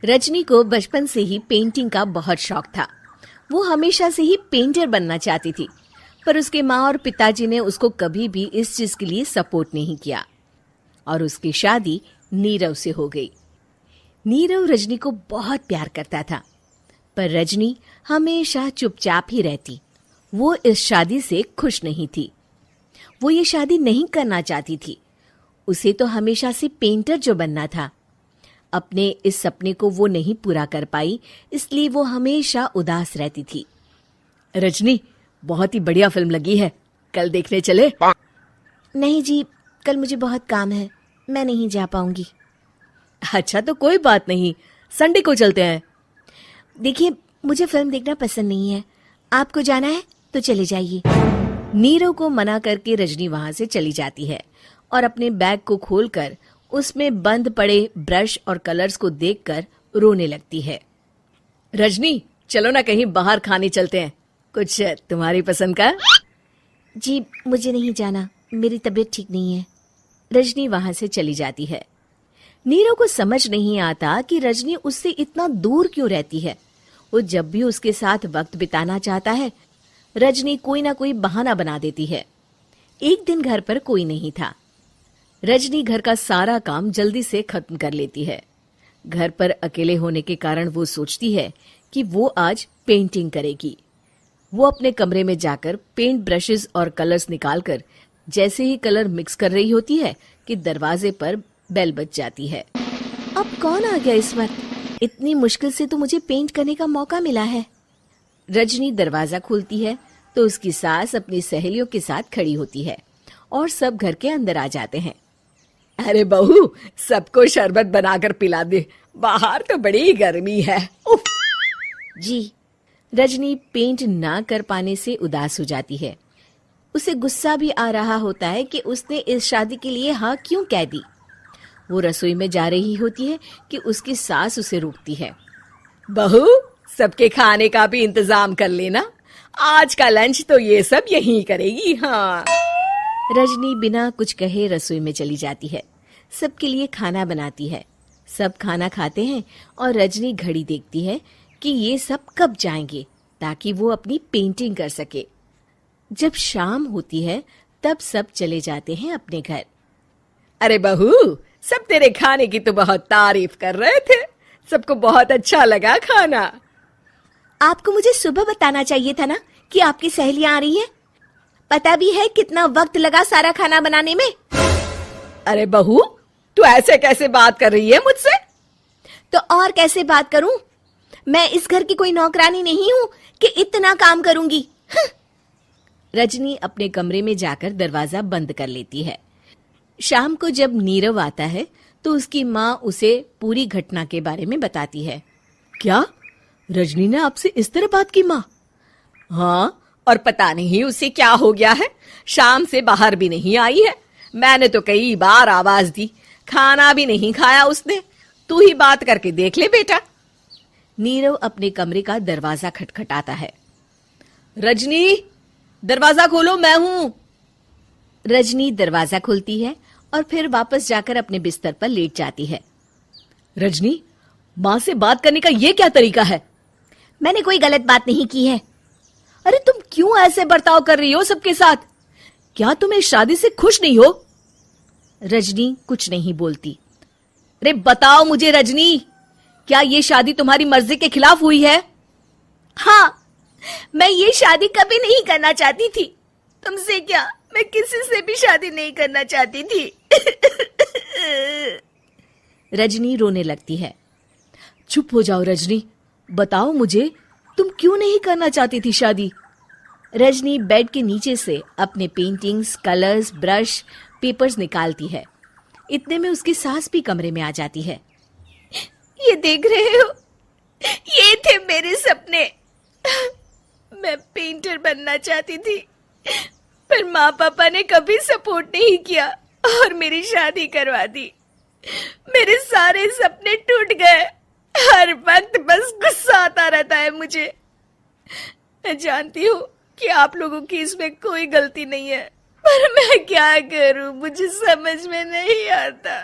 रजनी को बचपन से ही पेंटिंग का बहुत शौक था। वो हमेशा से ही पेंटर बनना चाहती थी, पर उसके माँ और पिताजी ने उसको कभी भी इस चीज के लिए सपोर्ट नहीं किया और उसकी शादी नीरव से हो गई। नीरव रजनी को बहुत प्यार करता था, पर रजनी हमेशा चुपचाप ही रहती। वो इस शादी से खुश नहीं थी। वो ये शादी नहीं करना चाहती थी। उसे तो हमेशा से पेंटर जो बनना था। अपने इस सपने को वो नहीं पूरा कर पाई, इसलिए वो हमेशा उदास रहती थी। रजनी, बहुत ही बढ़िया फिल्म लगी है, कल देखने चले? नहीं जी, कल मुझे बहुत काम है, मैं नहीं जा पाऊंगी। अच्छा तो कोई बात नहीं, संडे को चलते हैं। देखिए, मुझे फिल्म देखना पसंद नहीं है। आपको जाना है तो चले जाइए। नीरव को मना करके रजनी वहां से चली जाती है और अपने बैग को खोलकर उसमें बंद पड़े ब्रश और कलर्स को देखकर रोने लगती है। रजनी, चलो ना कहीं बाहर खाने चलते हैं, कुछ तुम्हारी पसंद का। जी, मुझे नहीं जाना, मेरी तबीयत ठीक नहीं है। रजनी वहां से चली जाती है। नीरव को समझ नहीं आता कि रजनी उससे इतना दूर क्यों रहती है। वो जब भी उसके साथ वक्त बिताना चाहता है, रजनी कोई ना कोई बहाना बना देती है। एक दिन घर पर कोई नहीं था। रजनी घर का सारा काम जल्दी से खत्म कर लेती है। घर पर अकेले होने के कारण वो सोचती है कि वो आज पेंटिंग करेगी। वो अपने कमरे में जाकर पेंट ब्रशेस और कलर्स निकालकर जैसे ही कलर मिक्स कर रही होती है कि दरवाजे पर बेल बज जाती है। अब कौन आ गया इस वक्त? इतनी मुश्किल से तो मुझे पेंट करने का मौका मिला है। रजनी दरवाजा खोलती है तो उसकी सास अपनी सहेलियों के साथ खड़ी होती है और सब घर के अंदर आ जाते हैं। अरे बहू, सबको शरबत बनाकर पिला दे, बाहर तो बड़ी गर्मी है। उफ। जी। रजनी पेंट ना कर पाने से उदास हो जाती है। उसे गुस्सा भी आ रहा होता है कि उसने इस शादी के लिए हाँ क्यों कह दी। वो रसोई में जा रही होती है कि उसकी सास उसे रोकती है। बहू, सबके खाने का भी इंतजाम कर लेना, आज का लंच तो ये सब यहीं करेगी। हाँ। रजनी बिना कुछ कहे रसोई में चली जाती है। सबके लिए खाना बनाती है। सब खाना खाते हैं और रजनी घड़ी देखती है कि ये सब कब जाएंगे ताकि वो अपनी पेंटिंग कर सके। जब शाम होती है तब सब चले जाते हैं अपने घर। अरे बहू, सब तेरे खाने की तो बहुत तारीफ कर रहे थे, सबको बहुत अच्छा लगा खाना। आपको मुझे सुबह बताना चाहिए था ना कि आपकी सहेलियां आ रही हैं। पता भी है कितना वक्त लगा सारा खाना बनाने में। अरे बहू, तू ऐसे कैसे बात कर रही है मुझसे? तो और कैसे बात करूं? मैं इस घर की कोई नौकरानी नहीं हूं कि इतना काम करूंगी। रजनी अपने कमरे में जाकर दरवाजा बंद कर लेती है। शाम को जब नीरव आता है तो उसकी माँ उसे पूरी घटना के बारे में बताती है। क्या रजनी ने आपसे इस तरह बात की माँ? हाँ, और पता नहीं उसे क्या हो गया है, शाम से बाहर भी नहीं आई है। मैंने तो कई बार आवाज दी, खाना भी नहीं खाया उसने। तू ही बात करके देख ले बेटा। नीरव अपने कमरे का दरवाजा खटखटाता है। रजनी, दरवाजा खोलो, मैं हूं। रजनी दरवाजा खोलती है और फिर वापस जाकर अपने बिस्तर पर लेट जाती है। रजनी, माँ से बात करने का ये क्या तरीका है? मैंने कोई गलत बात नहीं की है। अरे तुम क्यों ऐसे बर्ताव कर रही हो सबके साथ? क्या तुम इस शादी से खुश नहीं हो? रजनी कुछ नहीं बोलती। अरे बताओ मुझे रजनी, क्या ये शादी तुम्हारी मर्जी के खिलाफ हुई है? हाँ, मैं ये शादी कभी नहीं करना चाहती थी। तुमसे क्या, मैं किसी से भी शादी नहीं करना चाहती थी। रजनी रोने लगती है। चुप हो जाओ रजनी, बताओ मुझे, तुम क्यों नहीं करना चाहती थी शादी? रजनी बेड के नीचे से अपने पेंटिंग्स, कलर्स, ब्रश, पेपर्स निकालती है। इतने में उसकी सास भी कमरे में आ जाती है। ये देख रहे हो, ये थे मेरे सपने। मैं पेंटर बनना चाहती थी, पर माँ पापा ने कभी सपोर्ट नहीं किया और मेरी शादी करवा दी। मेरे सारे सपने टूट गए। हर वक्त बस गुस्सा आता रहता है मुझे। मैं जानती हूँ कि आप लोगों की इसमें कोई गलती नहीं है, पर मैं क्या करूं, मुझे समझ में नहीं आता।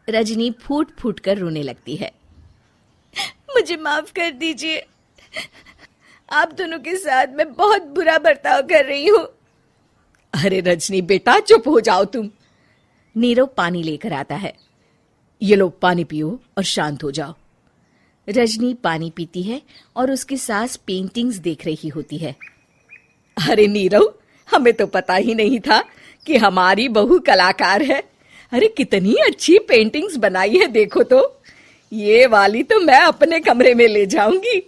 रजनी फूट फूट कर रोने लगती है। मुझे माफ कर दीजिए, आप दोनों के साथ मैं बहुत बुरा बर्ताव कर रही हूँ। अरे रजनी बेटा, चुप हो जाओ तुम। नीरव पानी लेकर आता है। ये लो पानी पियो और शांत हो जाओ। रजनी पानी पीती है और उसकी सास पेंटिंग्स देख रही होती है। अरे नीरव, हमें तो पता ही नहीं था कि हमारी बहू कलाकार है। अरे कितनी अच्छी पेंटिंग्स बनाई है, देखो तो। ये वाली तो मैं अपने कमरे में ले जाऊंगी।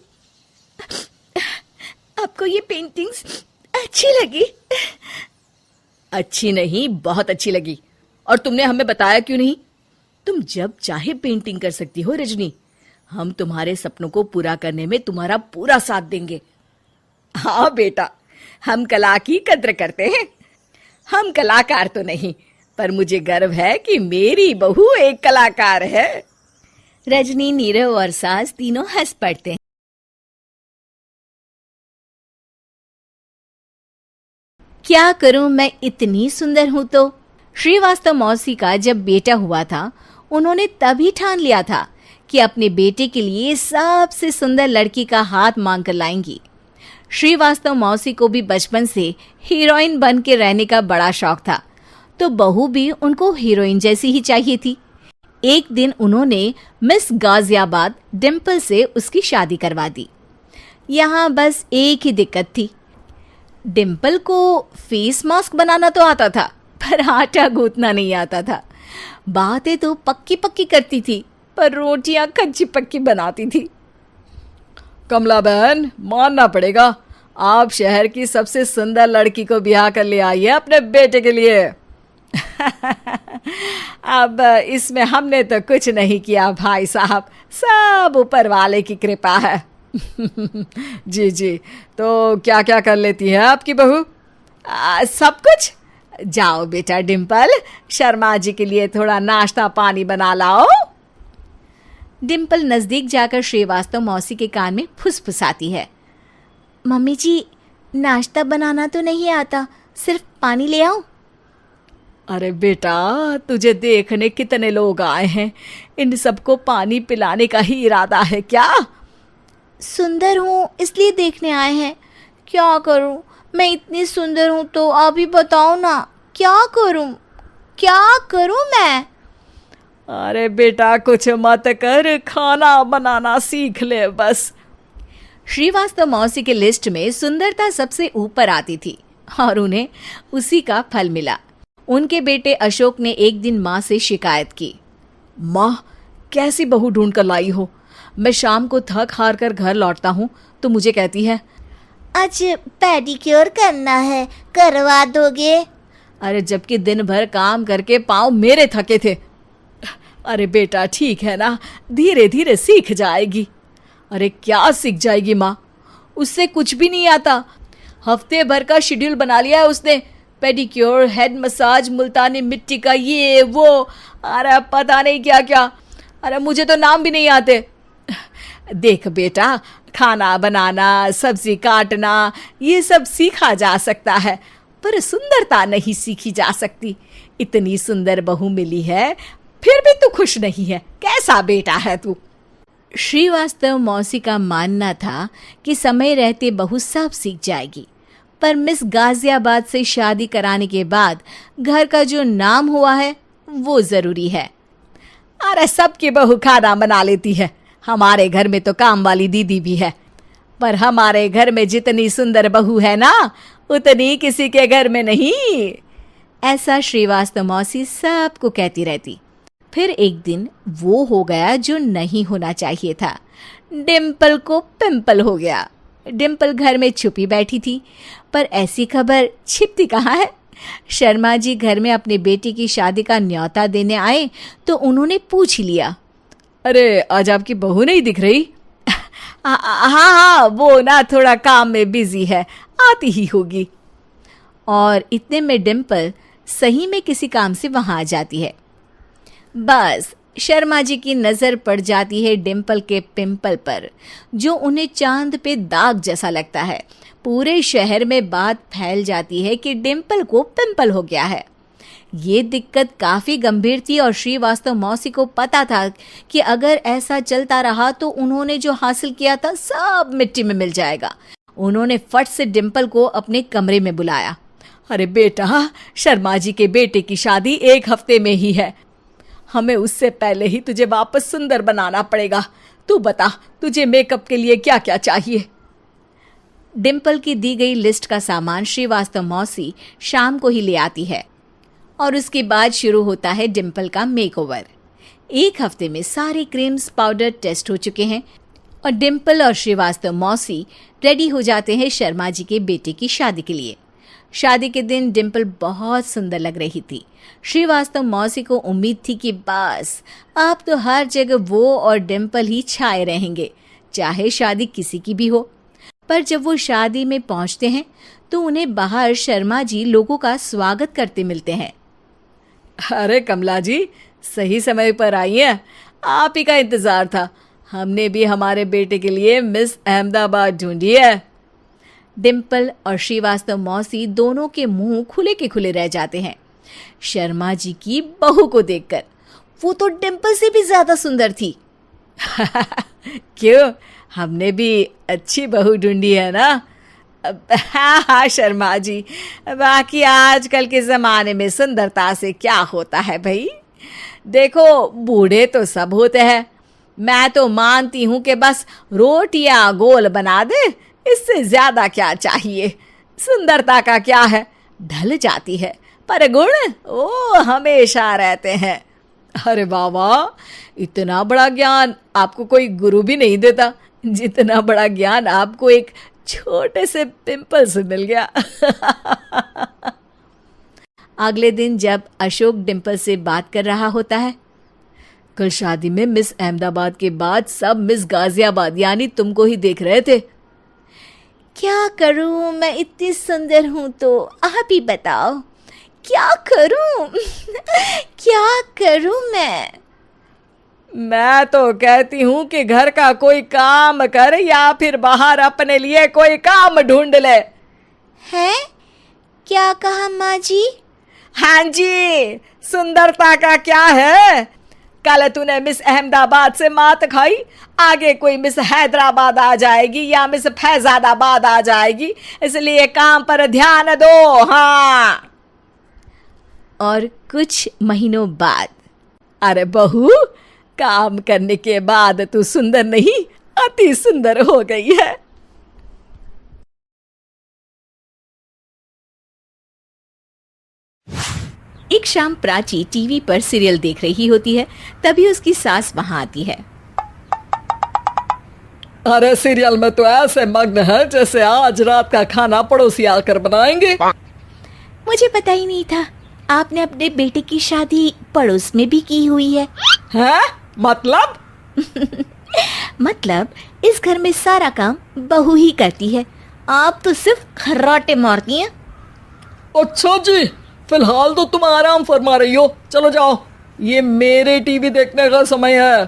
आपको ये पेंटिंग्स अच्छी लगी? अच्छी नहीं, बहुत अच्छी लगी। और तुमने हमें बताया क्यों नहीं? तुम जब चाहे पेंटिंग कर सकती हो रजनी। हम तुम्हारे सपनों को पूरा करने में तुम्हारा पूरा साथ देंगे। हाँ बेटा, हम कला की कद्र करते हैं। हम कलाकार तो नहीं, पर मुझे गर्व है कि मेरी बहू एक कलाकार है। रजनी, नीरव और सास तीनों हंस पड़ते हैं। क्या करूं, मैं इतनी सुंदर हूं तो। श्रीवास्तव मौसी का जब बेटा हुआ था, उन्होंने तभी ठान लिया था कि अपने बेटे के लिए सबसे सुंदर लड़की का हाथ मांग कर लाएंगी। श्रीवास्तव मौसी को भी बचपन से हीरोइन बन के रहने का बड़ा शौक था, तो बहू भी उनको हीरोइन जैसी ही चाहिए थी। एक दिन उन्होंने मिस गाजियाबाद डिम्पल से उसकी शादी करवा दी। यहाँ बस एक ही दिक्कत थी। डिम्पल को फेस मास्क बनाना तो आता था, पर आटा गूंथना नहीं आता था। बातें तो पक्की पक्की करती थी, पर रोटियां कच्ची पक्की बनाती थी। कमला बहन, मानना पड़ेगा, आप शहर की सबसे सुंदर लड़की को ब्याह कर ले आई है अपने बेटे के लिए। अब इसमें हमने तो कुछ नहीं किया भाई साहब, सब ऊपर वाले की कृपा है। जी जी, तो क्या क्या कर लेती है आपकी बहू? सब कुछ। जाओ बेटा डिम्पल, शर्मा जी के लिए थोड़ा नाश्ता पानी बना लाओ। डिम्पल नजदीक जाकर श्रीवास्तव मौसी के कान में फुसफुसाती है। मम्मी जी, नाश्ता बनाना तो नहीं आता, सिर्फ पानी ले आओ। अरे बेटा, तुझे देखने कितने लोग आए हैं, इन सबको पानी पिलाने का ही इरादा है क्या? सुंदर हूँ इसलिए देखने आए हैं। क्या करूँ, मैं इतनी सुंदर हूँ तो आप ही बताओ ना, क्या करूँ मैं? अरे बेटा, कुछ मत कर, खाना बनाना सीख ले बस। श्रीवास्तव मौसी के लिस्ट में सुंदरता सबसे ऊपर आती थी और उन्हें उसी का फल मिला। उनके बेटे अशोक ने एक दिन माँ से शिकायत की। माँ, कैसी बहू ढूंढ कर लाई हो? मैं शाम को थक हार कर घर लौटता हूँ तो मुझे कहती है, आज पेडिक्योर करना है, करवा दोगे? अरे जबकि दिन भर काम करके पाँव मेरे थके थे। अरे बेटा ठीक है ना, धीरे धीरे सीख जाएगी। अरे क्या सीख जाएगी माँ, उससे कुछ भी नहीं आता। हफ्ते भर का शेड्यूल बना लिया है उसने, पेडिक्योर, हेड मसाज, मुल्तानी मिट्टी का ये वो, अरे पता नहीं क्या क्या। अरे मुझे तो नाम भी नहीं आते। देख बेटा, खाना बनाना, सब्जी काटना, ये सब सीखा जा सकता है, पर सुंदरता नहीं सीखी जा सकती। इतनी सुंदर बहू मिली है, फिर भी तू खुश नहीं है, कैसा बेटा है तू? श्रीवास्तव मौसी का मानना था कि समय रहते बहू सब सीख जाएगी, पर मिस गाजियाबाद से शादी कराने के बाद घर का जो नाम हुआ है वो जरूरी है। अरे सबकी बहू खाना बना लेती है, हमारे घर में तो काम वाली दीदी भी है, पर हमारे घर में जितनी सुंदर बहू है ना, उतनी किसी के घर में नहीं। ऐसा श्रीवास्तव मौसी सबको कहती रहती। फिर एक दिन वो हो गया जो नहीं होना चाहिए था। डिम्पल को पिंपल हो गया। डिम्पल घर में छुपी बैठी थी, पर ऐसी खबर छिपती कहाँ है। शर्मा जी घर में अपने बेटी की शादी का न्योता देने आए तो उन्होंने पूछ लिया, अरे आज आपकी बहू नहीं दिख रही? हाँ, वो ना थोड़ा काम में बिजी है, आती ही होगी। और इतने में डिम्पल सही में किसी काम से वहां आ जाती है। बस शर्मा जी की नजर पड़ जाती है डिम्पल के पिंपल पर, जो उन्हें चांद पे दाग जैसा लगता है। पूरे शहर में बात फैल जाती है कि डिम्पल को पिंपल हो गया है। ये दिक्कत काफी गंभीर थी और श्रीवास्तव मौसी को पता था कि अगर ऐसा चलता रहा तो उन्होंने जो हासिल किया था सब मिट्टी में मिल जाएगा। उन्होंने फट से डिम्पल को अपने कमरे में बुलाया। अरे बेटा, शर्मा जी के बेटे की शादी 1 हफ्ते में ही है। हमें उससे पहले ही तुझे वापस सुंदर बनाना पड़ेगा। तू बता, तुझे मेकअप के लिए क्या क्या चाहिए? डिम्पल की दी गई लिस्ट का सामान श्रीवास्तव मौसी शाम को ही ले आती है और उसके बाद शुरू होता है डिम्पल का मेकओवर। 1 हफ्ते में सारे क्रीम्स पाउडर टेस्ट हो चुके हैं और डिम्पल और श्रीवास्तव मौसी रेडी हो जाते हैं शर्मा जी के बेटे की शादी के लिए। शादी के दिन डिम्पल बहुत सुंदर लग रही थी। श्रीवास्तव मौसी को उम्मीद थी कि बस अब तो हर जगह वो और डिम्पल ही छाए रहेंगे, चाहे शादी किसी की भी हो। पर जब वो शादी में पहुंचते हैं तो उन्हें बाहर शर्मा जी लोगों का स्वागत करते मिलते हैं। अरे कमला जी, सही समय पर आई हैं। आप ही का इंतजार था। हमने भी हमारे बेटे के लिए मिस अहमदाबाद ढूंढी है। डिम्पल और श्रीवास्तव मौसी दोनों के मुंह खुले के खुले रह जाते हैं शर्मा जी की बहू को देखकर। वो तो डिम्पल से भी ज्यादा सुंदर थी। क्यों, हमने भी अच्छी बहू ढूंढी है ना? हाँ हाँ शर्मा जी, बाकी आजकल के ज़माने में सुंदरता से क्या होता है भाई। देखो, बूढ़े तो सब होते हैं। मैं तो मानती हूँ कि बस रोटियां गोल बना दे, इससे ज़्यादा क्या चाहिए। सुंदरता का क्या है, ढल जाती है, पर गुण वो हमेशा रहते हैं। अरे वाह, इतना बड़ा ज्ञान आपको कोई गुरु भी नहीं देता जितना बड़ा ज्ञान आपको एक छोटे से पिंपल से मिल गया। अगले दिन जब अशोक डिम्पल से बात कर रहा होता है, कल शादी में मिस अहमदाबाद के बाद सब मिस गाजियाबाद यानी तुमको ही देख रहे थे। क्या करूं, मैं इतनी सुंदर हूं तो आप ही बताओ क्या करूं? क्या करूं मैं तो कहती हूँ कि घर का कोई काम कर या फिर बाहर अपने लिए कोई काम ढूंढ ले। है? क्या कहा माँ जी? हाँ जी, सुंदरता का क्या है? कल तूने मिस अहमदाबाद से मात खाई, आगे कोई मिस हैदराबाद आ जाएगी या मिस फैजादाबाद आ जाएगी, इसलिए काम पर ध्यान दो। हाँ। और कुछ महीनों बाद, अरे बहू, काम करने के बाद तू सुंदर नहीं, अति सुंदर हो गई है। एक शाम प्राची टीवी पर सीरियल देख रही होती है, तभी उसकी सास वहां आती है। अरे सीरियल में तो ऐसे मग्न है जैसे आज रात का खाना पड़ोसी आकर बनाएंगे। मुझे पता ही नहीं था आपने अपने बेटे की शादी पड़ोस में भी की हुई है। हैं? मतलब? मतलब इस घर में सारा काम बहू ही करती है, आप तो सिर्फ खर्राटे मारती हैं। अच्छा जी, फिलहाल तो तुम आराम फरमा रही हो, चलो जाओ, ये मेरे टीवी देखने का समय है।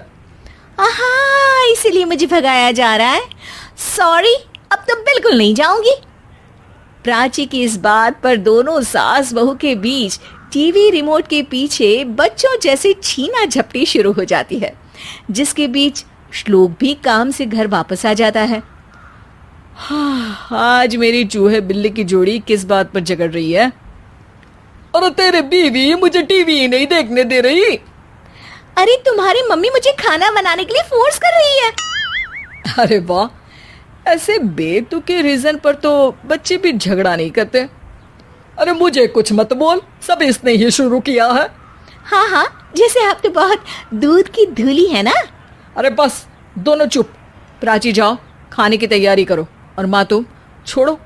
आहा, इसीलिए मुझे भगाया जा रहा है। सॉरी, अब तो बिल्कुल नहीं जाऊंगी। प्राची की इस बात पर दोनों सास बहू के बीच टीवी रिमोट के पीछे बच्चों जैसे छीना झपटी शुरू हो जाती है, जिसके बीच श्लोक भी काम से घर वापस आ जाता है। हाँ, आज मेरी चूहे बिल्ली की जोड़ी किस बात पर झगड़ रही है? अरे तेरे बीवी मुझे टीवी नहीं देखने दे रही। अरे तुम्हारी मम्मी मुझे खाना बनाने के लिए फोर्स कर रही है। अरे वाह, ऐसे बेतुके रीजन पर तो बच्चे भी झगड़ा नहीं करते। अरे मुझे कुछ मत बोल, सब इसने ही शुरू किया है। हाँ हाँ, जैसे आप तो बहुत दूध की धूली है ना। अरे बस, दोनों चुप। प्राची जाओ, खाने की तैयारी करो। और माँ तुम छोड़ो,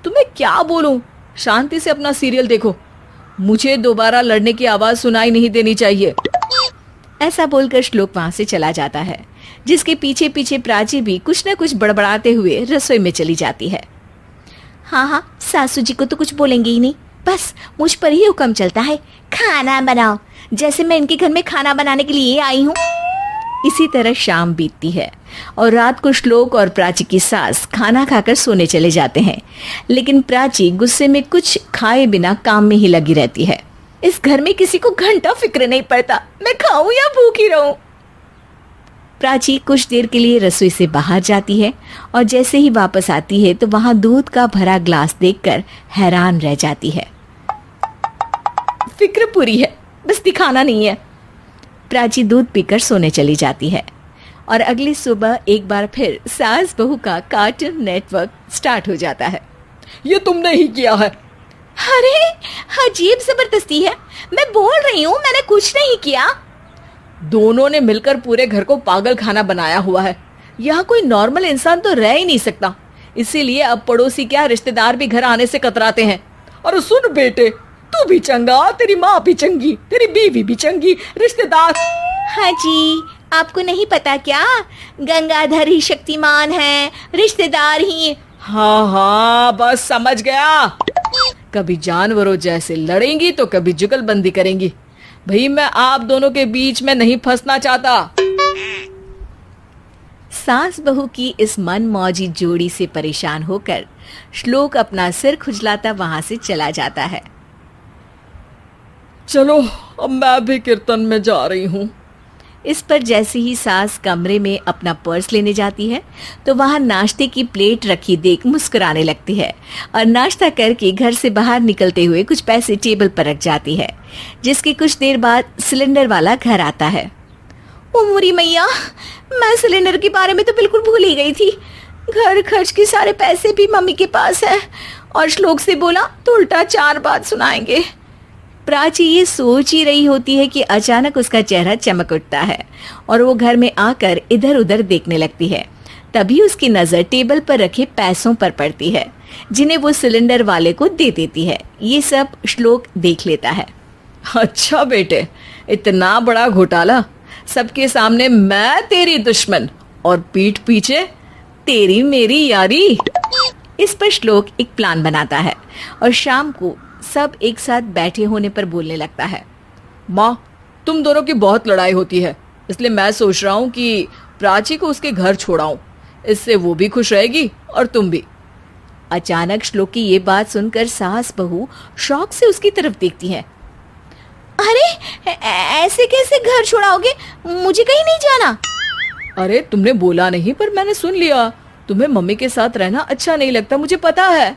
तुम्हें क्या बोलूं, शांति से अपना सीरियल देखो, मुझे दोबारा लड़ने की आवाज सुनाई नहीं देनी चाहिए। ऐसा बोलकर श्लोक वहां से चला जाता है, जिसके पीछे पीछे प्राची भी कुछ न कुछ बड़बड़ाते हुए रसोई में चली जाती है। हाँ हाँ, सासू जी को तो कुछ बोलेंगे ही नहीं, बस मुझ पर ही हुक्म चलता है, खाना बनाओ, जैसे मैं इनके घर में खाना बनाने के लिए आई हूँ। इसी तरह शाम बीतती है और रात को श्लोक और प्राची की सास खाना खाकर सोने चले जाते हैं, लेकिन प्राची गुस्से में कुछ खाए बिना काम में ही लगी रहती है। इस घर में किसी को घंटा फिक्र नहीं पड़ता मैं खाऊं या भूखी रहूं। प्राची कुछ देर के लिए रसोई से बाहर जाती है और जैसे ही वापस आती है तो वहां दूध का भरा ग्लास देखकर हैरान रह जाती है। फिक्र पूरी है, बस दिखाना नहीं है। प्राची दूध पीकर सोने चली जाती है और अगली सुबह एक बार फिर सास बहू का कार्टून नेटवर्क स्टार्ट हो जाता है। ये तुमने ही किया है। अरे अजीब जबरदस्ती है, मैं बोल रही हूँ मैंने कुछ नहीं किया। दोनों ने मिलकर पूरे घर को पागल खाना बनाया हुआ है। यहाँ कोई नॉर्मल इंसान तो रह ही नहीं सकता, इसीलिए अब पड़ोसी क्या रिश्तेदार भी घर आने से कतराते हैं। और सुन बेटे, तू भी चंगा, तेरी माँ भी चंगी, तेरी बीवी भी चंगी, रिश्तेदार। हाँ जी, आपको नहीं पता क्या, गंगाधर ही शक्तिमान है, रिश्तेदार ही। हाँ हाँ बस समझ गया। कभी जानवरों जैसे लड़ेंगी तो कभी जुगलबंदी करेंगी। भाई मैं आप दोनों के बीच में नहीं फंसना चाहता। सास बहू की इस मनमौजी जोड़ी से परेशान होकर श्लोक अपना सिर खुजलाता वहां से चला जाता है। चलो अब मैं भी कीर्तन में जा रही हूँ। इस पर जैसे ही सास कमरे में अपना पर्स लेने जाती है तो वहां नाश्ते की प्लेट रखी देख मुस्कुराने लगती है और नाश्ता करके घर से बाहर निकलते हुए कुछ पैसे टेबल पर रख जाती है, जिसके कुछ देर बाद सिलेंडर वाला घर आता है। ओ मुरी मैया, मैं सिलेंडर के बारे में तो बिल्कुल भूल ही गई थी। घर खर्च के सारे पैसे भी मम्मी के पास है और श्लोक से बोला तो उल्टा 4 बात सुनाएंगे। प्राची ये सोच ही रही होती है कि अचानक उसका चेहरा चमक उठता है और वो घर में आकर इधर उधर देखने लगती है। तभी उसकी नजर टेबल पर रखे पैसों पर पड़ती है, जिन्हें वो सिलेंडर वाले को दे देती है। ये सब श्लोक देख लेता है। अच्छा बेटे, इतना बड़ा घोटाला, सबके सामने मैं तेरी दुश्मन और पीठ पीछे तेरी मेरी यारी। इस पर श्लोक एक प्लान बनाता है और शाम को सब एक साथ बैठे होने पर बोलने लगता है। माँ, तुम दोनों की बहुत लड़ाई होती है, इसलिए मैं सोच रहा हूँ कि प्राची को उसके घर छोड़ाऊं। इससे वो भी खुश रहेगी और तुम भी। अचानक श्लोक की ये बात सुनकर सास बहू शौक से उसकी तरफ देखती है। अरे ऐसे कैसे घर छोड़ाओगे, मुझे कहीं नहीं जाना। अरे तुमने बोला नहीं पर मैंने सुन लिया। तुम्हें मम्मी के साथ रहना अच्छा नहीं लगता, मुझे पता है।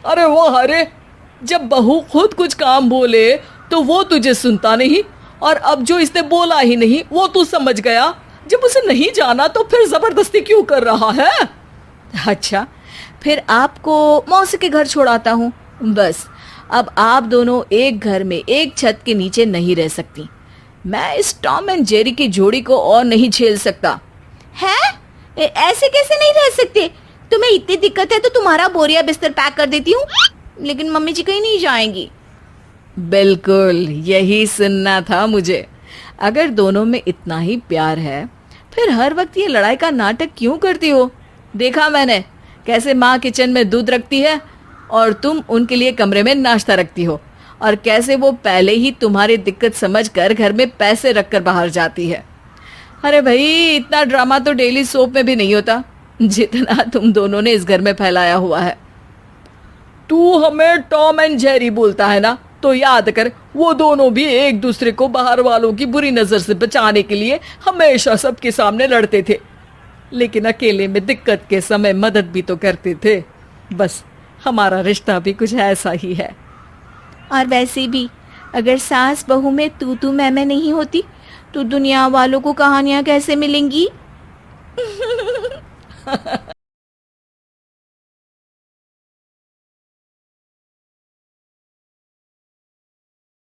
अरे वो अरे, जब बहू खुद कुछ काम बोले तो वो तुझे सुनता नहीं, और अब जो इसने बोला ही नहीं वो तू समझ गया। जब उसे नहीं जाना तो फिर जबरदस्ती क्यों कर रहा है? अच्छा, फिर आपको मौसी के घर छोड़ाता हूँ। बस अब आप दोनों एक घर में एक छत के नीचे नहीं रह सकती। मैं इस टॉम एंड जेरी की जोड़ी को और नहीं झेल सकता। है? ऐसे कैसे नहीं रह सकते? तुम्हें इतनी दिक्कत है तो तुम्हारा बोरिया बिस्तर पैक कर देती हूँ, लेकिन मम्मी जी कहीं नहीं जाएंगी। बिल्कुल यही सुनना था मुझे। अगर दोनों में इतना ही प्यार है फिर हर वक्त ये लड़ाई का नाटक क्यों करती हो? देखा मैंने कैसे माँ किचन में दूध रखती है और तुम उनके लिए कमरे में नाश्ता रखती हो, और कैसे वो पहले ही तुम्हारी दिक्कत समझकर घर में पैसे रखकर बाहर जाती है। अरे भाई, इतना ड्रामा तो डेली सोप में भी नहीं होता जितना तुम दोनों ने इस घर में फैलाया हुआ है। तू हमें टॉम एंड जेरी बोलता है ना, तो याद कर वो दोनों भी एक दूसरे को बाहर वालों की बुरी नजर से बचाने के लिए हमेशा सबके सामने लड़ते थे, लेकिन अकेले में दिक्कत के समय मदद भी तो करते थे। बस हमारा रिश्ता भी कुछ ऐसा ही है। और वैसे भी अगर सास बहू में तू मैं नहीं होती तो दुनिया वालों को कहानियां कैसे मिलेंगी?